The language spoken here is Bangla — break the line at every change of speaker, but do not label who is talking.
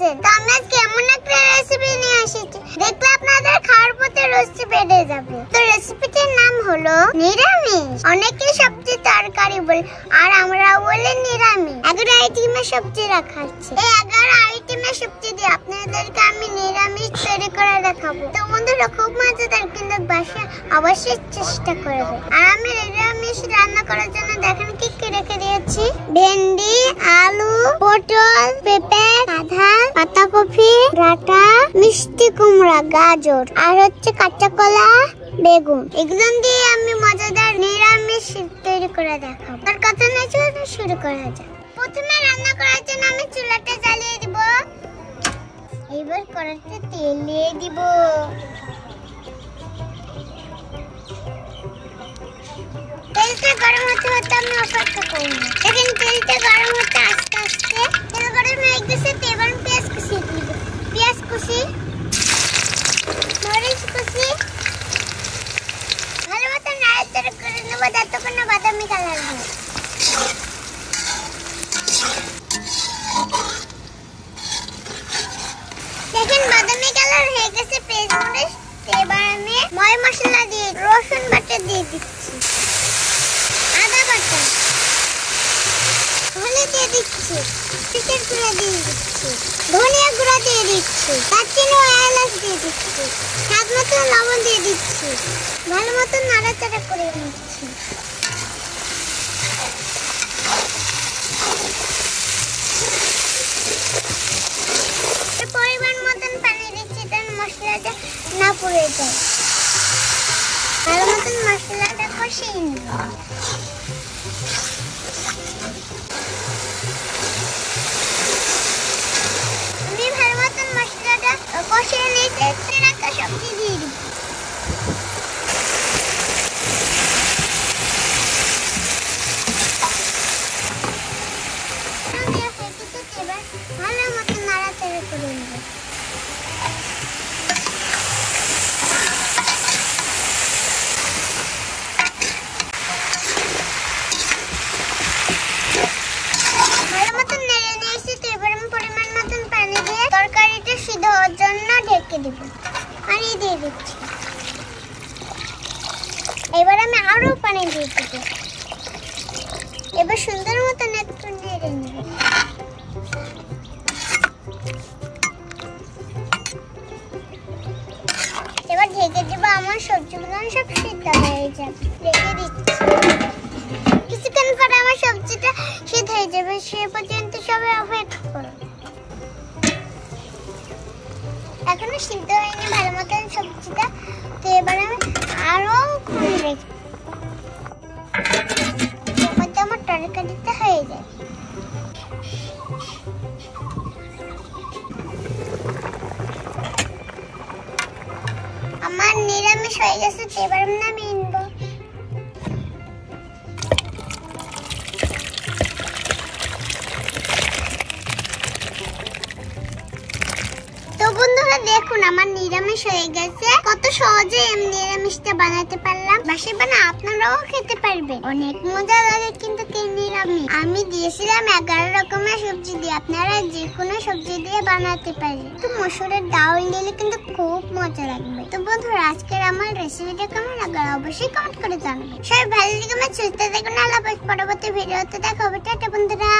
আছেন? তো আমি আজকে এমন একটা রেসিপি নিয়ে এসেছি, দেখলে আপনাদের খাওয়ার প্রতি রুচি বেড়ে যাবে। তো রেসিপিটির নাম হলো নিরামিষ। অনেকে সবজি তরকারি বলে, আর আমরা বলি নিরামিষ। 11 আইটেমের সবজি রাখা আছে। এই 11 আইটেমের সবজি দিয়ে আপনাদেরকে আমি নিরামিষ তৈরি করে দেখাবো। তো বন্ধুরা খুব মজাদার, কিন্তু বাসায় অবশ্যই চেষ্টা করবে। আর আমি নিরামিষ রান্না করার জন্য দেখেন কি কি রেখে দিয়েছি। ভেন্ডি, আলু, পটল, পেঁপে, কাঁঠাল, পাতাকপি, ডাঁটা, মিষ্টি কুমড়া, গাজর, আর হচ্ছে কাঁচা কলা, বেগুন। এগুলো দিয়ে আমি মজাদার নিরামিষ তৈরি করে দেখাবো। তার কথা না চলে শুরু করা যাক। প্রথমে রান্না করার জন্য আমি চুলাটা জ্বালিয়ে দিব। এবার কড়াইতে তেল দিয়ে দিব। তেলটা গরম হতে হতে আমি অপেক্ষা করব। দেখেন তেলটা গরম হতে আস্তে আস্তে তেল গরম হয়ে গেছে। এবার পেঁয়াজ কুচি দিব। পেঁয়াজ কুচি, মরিচ কুচি, ভালো মতো নাড়াচাড়া করে নেব যতক্ষণ না বাদামি কালার হয়। দেখেন বাদামি কালার হয়ে গেছে পেঁয়াজ মরিচ। এবার আমি ময় মশলা দিয়ে রসুন বাটা দিয়ে দিচ্ছি, আদা বাটা, হলুদ দিয়ে দিচ্ছি, চিকেন গুঁড়া দিয়ে দিচ্ছি, ধনিয়া গুঁড়া দিয়ে দিচ্ছি, দারচিনি ও এলাচ দিয়ে দিচ্ছি, স্বাদ মতো লবণ দিয়ে দিচ্ছি। ভালো মতো নাড়াচাড়া করে নিচ্ছি। পরিমাণ মতন পানি দিচ্ছি, যেন মশলাটা না পুড়ে যায়। ভালো মতন মশলাটা কষিয়ে নেব। আমি ভালো মতন মশলাটা কষিয়ে নিয়ে রাখা সবজি দিয়ে দিব। এবার ভালো মতন নাড়াচাড়া করে নেব। ভালো মতন নেড়ে নিয়েছি। তো এবার আমি পরিমাণ মতন পানি দিয়ে তরকারিটা সিদ্ধ হওয়ার জন্য ঢেকে দেব। পানি দিয়ে দিচ্ছি। এবার আমি আরো পানি দিয়ে দেব। এবার সুন্দর মতন একটু নেড়ে নেব। এবার ঢেকে দেব। আমার সবজিগুলো সব সিদ্ধ হয়ে যাবে। ঢেকে দিচ্ছি। কিছুক্ষণ পরে আমার সবজিটা সিদ্ধ হয়ে যাবে। সে পর্যন্ত সবাই অপেক্ষা করো। এখনো সিদ্ধ হয়নি ভালো মতন সবজিটা। তো এবার আমি আরো রেখে আমার তরকারিটা হয়ে যায়। আমার নিরামিষ হয়ে গেছে। এবার আমি নামিয়ে নেব। তো বন্ধুরা দেখুন আমার নিরামিষ হয়ে গেছে। কত সহজে আমি নিরামিষটা বানাতে পারলাম। বাসায় বানা আপনারাও খেতে পারবেন। অনেক মজা লাগে কিন্তু নিরামিষ। আমি দিয়েছিলাম 11 রকমের সবজি দিয়ে। আপনারা যে কোনো সবজি দিয়ে বানাতে পারেন। তো মসুরের ডাল দিলে কিন্তু খুব মজা লাগবে। তো বন্ধুরা আজকের আমার রেসিপিটা কেমন লাগলো অবশ্যই কমেন্ট করে জানাবেন। সবাই ভালো লাগে, সুস্থ থাকুন। আল্লাহ হাফেজ। পরবর্তী ভিডিওতে দেখা হবে। টাটা বন্ধুরা।